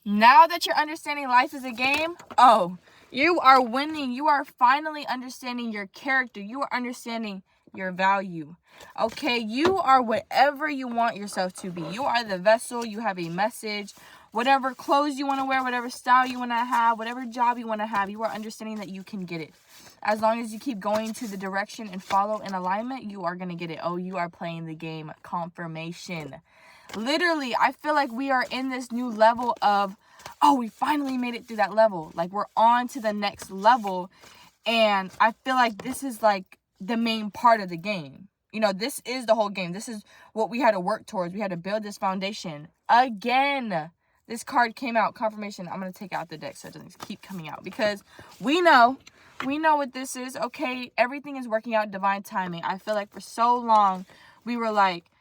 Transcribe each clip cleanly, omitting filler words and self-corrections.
Now that you're understanding life is a game, oh, you are winning. You are finally understanding your character. You are understanding your value. Okay, you are whatever you want yourself to be. You are the vessel. You have a message. Whatever clothes you want to wear, whatever style you want to have, whatever job you want to have, you are understanding that you can get it. As long as you keep going to the direction and follow in alignment, you are going to get it. Oh, you are playing the game. Confirmation. Literally, I feel like we are in this new level of, oh, we finally made it through that level. Like, we're on to the next level. And I feel like this is like the main part of the game. You know, this is the whole game. This is what we had to work towards. We had to build this foundation. Again, this card came out, confirmation. I'm going to take out the deck so it doesn't keep coming out. Because we know what this is. Okay, everything is working out divine timing. I feel like for so long, we were like,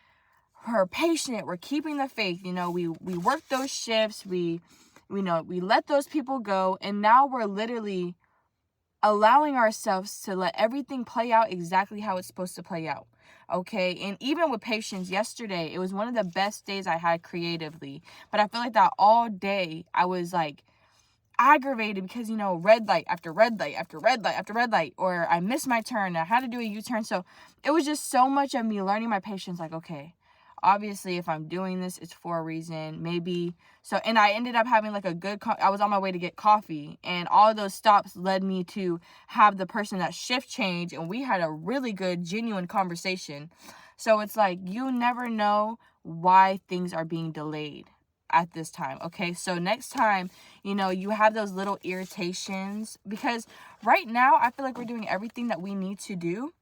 we're patient. We're keeping the faith. You know, we worked those shifts. We let those people go. And now we're literally allowing ourselves to let everything play out exactly how it's supposed to play out. Okay, and even with patience yesterday, it was one of the best days I had creatively. But I feel like that all day I was like aggravated because, you know, red light after red light after red light after red light, or I missed my turn. I had to do a U-turn. So it was just so much of me learning my patience. Like, okay, obviously if I'm doing this, it's for a reason. Maybe so. And I ended up having like a good I was on my way to get coffee, and all of those stops led me to have the person that shift change, and we had a really good genuine conversation. So it's like, you never know why things are being delayed at this time. Okay, so next time, you know, you have those little irritations, because right now I feel like we're doing everything that we need to do,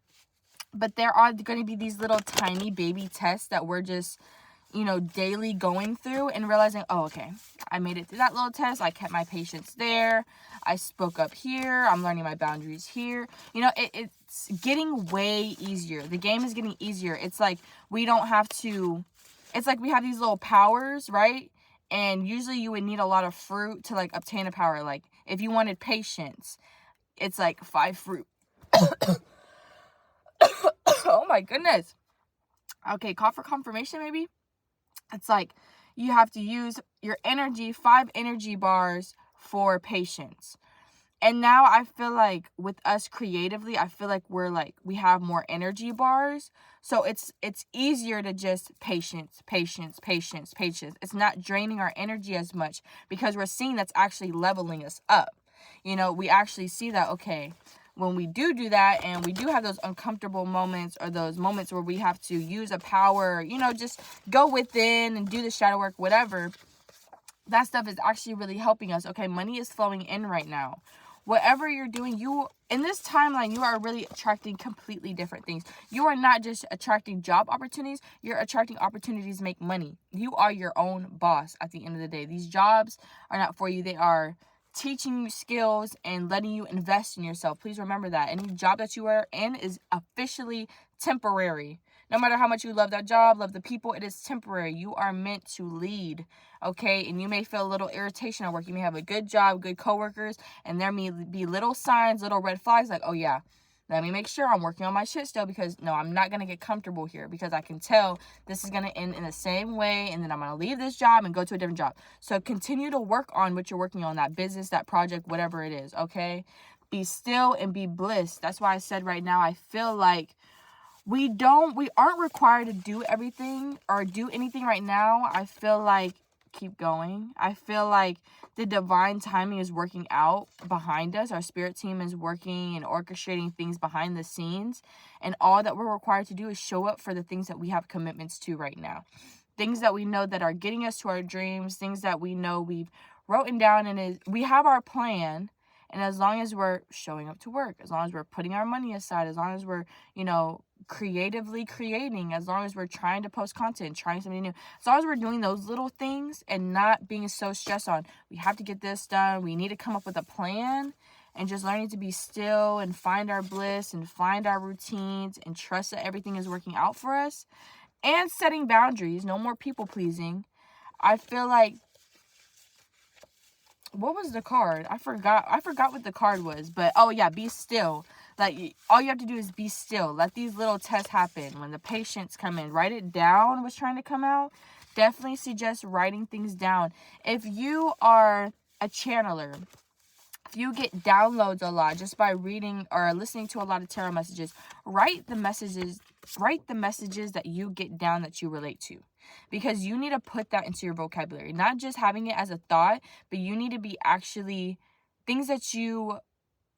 but there are going to be these little tiny baby tests that we're just, you know, daily going through and realizing, oh, okay, I made it through that little test. I kept my patience there. I spoke up here. I'm learning my boundaries here. You know, it's getting way easier. The game is getting easier. It's like we don't have to, it's like we have these little powers, right? And usually you would need a lot of fruit to like obtain a power. Like if you wanted patience, it's like 5 fruit. Oh my goodness. Okay, call for confirmation maybe. It's like you have to use your energy, 5 energy bars for patience. And now I feel like with us creatively, I feel like we have more energy bars. So it's easier to just patience. It's not draining our energy as much because we're seeing that's actually leveling us up. You know, we actually see that, okay, when we do that and we do have those uncomfortable moments or those moments where we have to use a power, you know, just go within and do the shadow work, whatever, that stuff is actually really helping us. Okay, money is flowing in right now. Whatever you're doing, you in this timeline, you are really attracting completely different things. You are not just attracting job opportunities, you're attracting opportunities to make money. You are your own boss at the end of the day. These jobs are not for you. They are teaching you skills and letting you invest in yourself. Please remember that. Any job that you are in is officially temporary. No matter how much you love that job, love the people, it is temporary. You are meant to lead, okay? And you may feel a little irritation at work. You may have a good job, good coworkers, and there may be little signs, little red flags like, oh yeah, let me make sure I'm working on my shit still, because no, I'm not going to get comfortable here because I can tell this is going to end in the same way, and then I'm going to leave this job and go to a different job. So continue to work on what you're working on, that business, that project, whatever it is, okay? Be still and be blissed. That's why I said right now, I feel like we aren't required to do everything or do anything right now. I feel like keep going. I feel like the divine timing is working out behind us. Our spirit team is working and orchestrating things behind the scenes. And all that we're required to do is show up for the things that we have commitments to right now. Things that we know that are getting us to our dreams. Things that we know we've written down, and we have our plan. And as long as we're showing up to work, as long as we're putting our money aside, as long as we're, you know, creatively creating, as long as we're trying to post content, trying something new, as long as we're doing those little things and not being so stressed on, we have to get this done, we need to come up with a plan, and just learning to be still and find our bliss and find our routines and trust that everything is working out for us, and setting boundaries, no more people pleasing. I feel like, what was the card? I forgot what the card was, but oh yeah, be still. Like, all you have to do is be still. Let these little tests happen. When the patients come in, write it down what's trying to come out. definitely suggest writing things down. If you are a channeler, if you get downloads a lot just by reading or listening to a lot of tarot messages, write the messages that you get down that you relate to, because you need to put that into your vocabulary, not just having it as a thought, but you need to be actually, things that you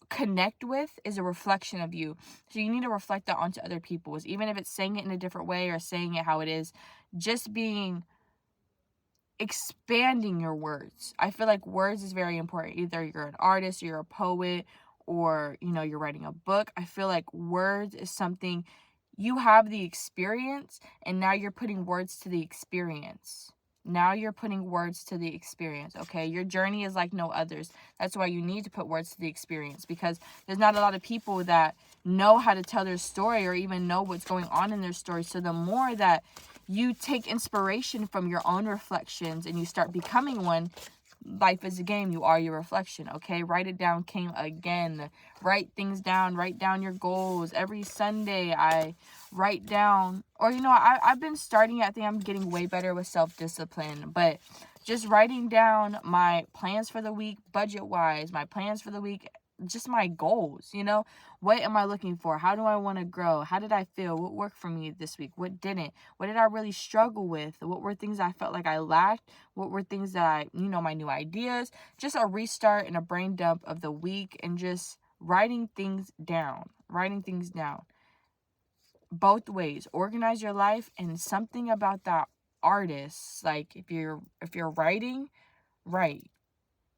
connect with is a reflection of you. So you need to reflect that onto other people's, even if it's saying it in a different way or saying it how it is, just expanding your words. I feel like words is very important. Either you're an artist, or you're a poet, or you're writing a book. I feel like words is something, you have the experience, and now you're putting words to the experience. Okay? Your journey is like no others. That's why you need to put words to the experience, because there's not a lot of people that know how to tell their story or even know what's going on in their story. So the more that you take inspiration from your own reflections and you start becoming one, life is a game. You are your reflection, okay? Write it down, King, again. Write things down. Write down your goals. Every Sunday, I write down, or, I've been starting, I think I'm getting way better with self-discipline, but just writing down my plans for the week, budget-wise, my plans for the week, just my goals, what am I looking for? How do I want to grow? How did I feel? What worked for me this week? What didn't? What did I really struggle with? What were things I felt like I lacked? What were things that my new ideas? Just a restart and a brain dump of the week, and just writing things down. Both ways. Organize your life, and something about that artist. Like if you're writing, write.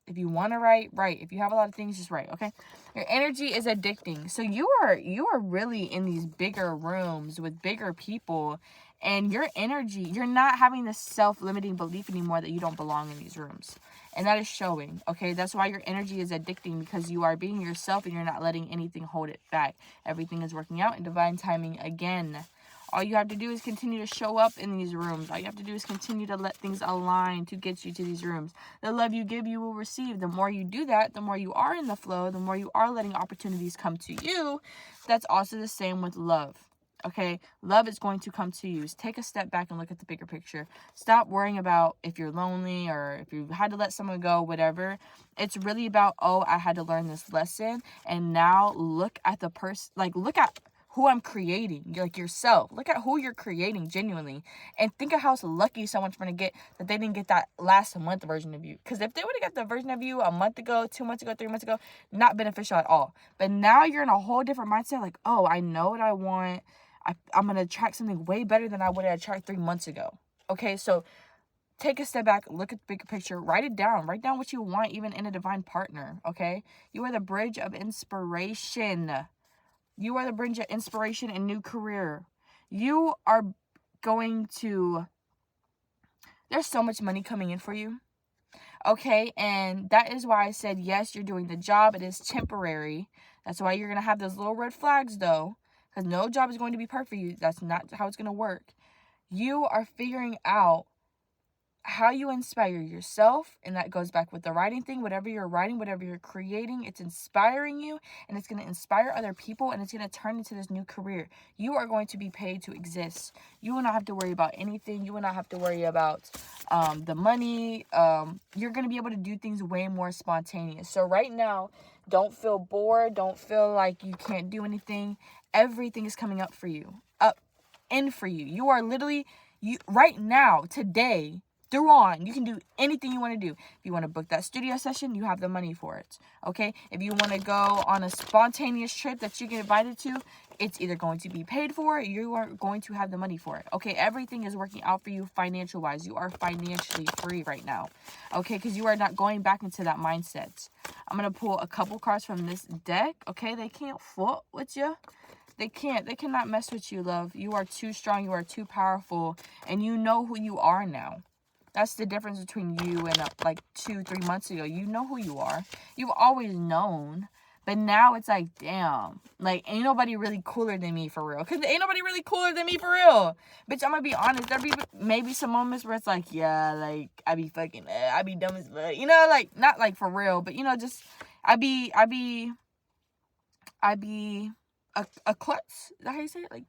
If you want to write, write. If you have a lot of things, just write, okay? Your energy is addicting. So you are really in these bigger rooms with bigger people, and your energy, you're not having this self-limiting belief anymore that you don't belong in these rooms. And that is showing, okay? That's why your energy is addicting, because you are being yourself and you're not letting anything hold it back. Everything is working out in divine timing again. All you have to do is continue to show up in these rooms. All you have to do is continue to let things align to get you to these rooms. The love you give, you will receive. The more you do that, the more you are in the flow, the more you are letting opportunities come to you. That's also the same with love. Okay? Love is going to come to you. Take a step back and look at the bigger picture. Stop worrying about if you're lonely or if you had to let someone go, whatever. It's really about, oh, I had to learn this lesson. And now look at the person, look at who I'm creating, yourself. Look at who you're creating genuinely, and think of how lucky someone's going to get that they didn't get that last month version of you. Because if they would have got the version of you a month ago, 2 months ago, 3 months ago, not beneficial at all. But now you're in a whole different mindset. Like, oh, I know what I want. I'm going to attract something way better than I would have attracted 3 months ago. Okay, so take a step back, look at the bigger picture, write it down. Write down what you want, even in a divine partner. Okay, you are the bridge of inspiration. You are the bridge of inspiration and new career. You are there's so much money coming in for you. Okay, and that is why I said, yes, you're doing the job. It is temporary. That's why you're going to have those little red flags, though, because no job is going to be perfect for you. That's not how it's going to work. You are figuring out how you inspire yourself, and that goes back with the writing thing. Whatever you're writing, whatever you're creating, it's inspiring you, and it's going to inspire other people, and it's going to turn into this new career. You are going to be paid to exist. You will not have to worry about anything. You will not have to worry about the money. You're going to be able to do things way more spontaneous. So right now, don't feel bored. Don't feel like you can't do anything. Everything is coming up for you, for you. You are literally, right now, today, through on, you can do anything you want to do. If you want to book that studio session, you have the money for it. Okay? If you want to go on a spontaneous trip that you get invited to, it's either going to be paid for, or you are going to have the money for it. Okay? Everything is working out for you financial wise. You are financially free right now. Okay? Because you are not going back into that mindset. I'm going to pull a couple cards from this deck. Okay? They can't fool with you. They cannot mess with you, love. You are too strong. You are too powerful. And you know who you are now. That's the difference between you and 2-3 months ago. You know who you are. You've always known. But now it's like, damn. Ain't nobody really cooler than me for real. Because ain't nobody really cooler than me for real. Bitch, I'm going to be honest. There be maybe some moments where it's like, yeah, I be fucking, I be dumb as fuck. Not for real. But, just, I be a klutz. Is that how you say it?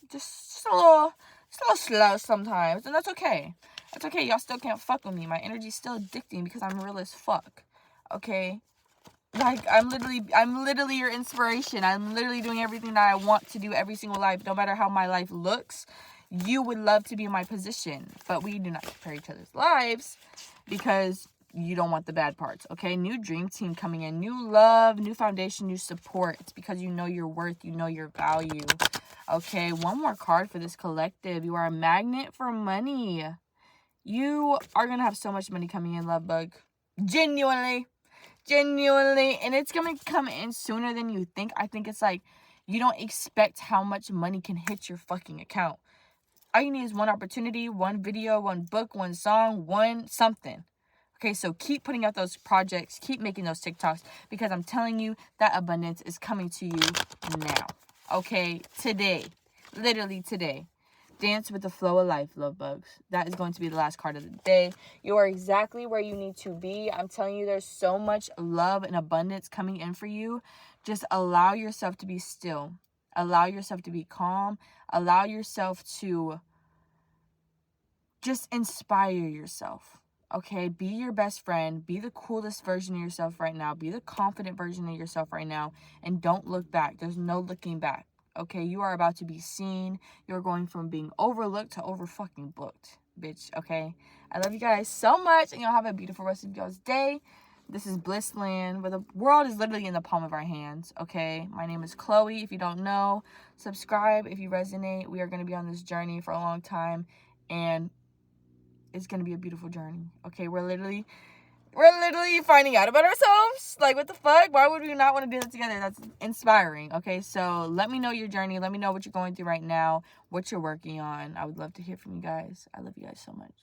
Just a It's a little slow sometimes, and that's okay. That's okay. Y'all still can't fuck with me. My energy's still addicting because I'm real as fuck. Okay? Like, I'm literally your inspiration. I'm literally doing everything that I want to do every single life. No matter how my life looks, you would love to be in my position. But we do not compare each other's lives because you don't want the bad parts, okay? New dream team coming in. New love, new foundation, new support. It's because you know your worth. You know your value. Okay, one more card for this collective. You are a magnet for money. You are going to have so much money coming in, love bug. Genuinely. And it's going to come in sooner than you think. I think it's like you don't expect how much money can hit your fucking account. All you need is one opportunity, one video, one book, one song, one something. Okay, so keep putting out those projects, keep making those TikToks, because I'm telling you that abundance is coming to you now. Okay, today. Literally today. Dance with the flow of life, love bugs. That is going to be the last card of the day. You are exactly where you need to be. I'm telling you, there's so much love and abundance coming in for you. Just allow yourself to be still. Allow yourself to be calm. Allow yourself to just inspire yourself. Okay, be your best friend. Be the coolest version of yourself right now. Be the confident version of yourself right now. And don't look back. There's no looking back. Okay, you are about to be seen. You're going from being overlooked to over fucking booked, bitch. Okay, I love you guys so much, and y'all have a beautiful rest of y'all's day. This is Blissland, where the world is literally in the palm of our hands. Okay, my name is Chloe. If you don't know, subscribe if you resonate. We are going to be on this journey for a long time, and it's going to be a beautiful journey. Okay, we're literally finding out about ourselves. Like, what the fuck? Why would we not want to do that together? That's inspiring. Okay, so let me know your journey. Let me know what you're going through right now, what you're working on. I would love to hear from you guys. I love you guys so much.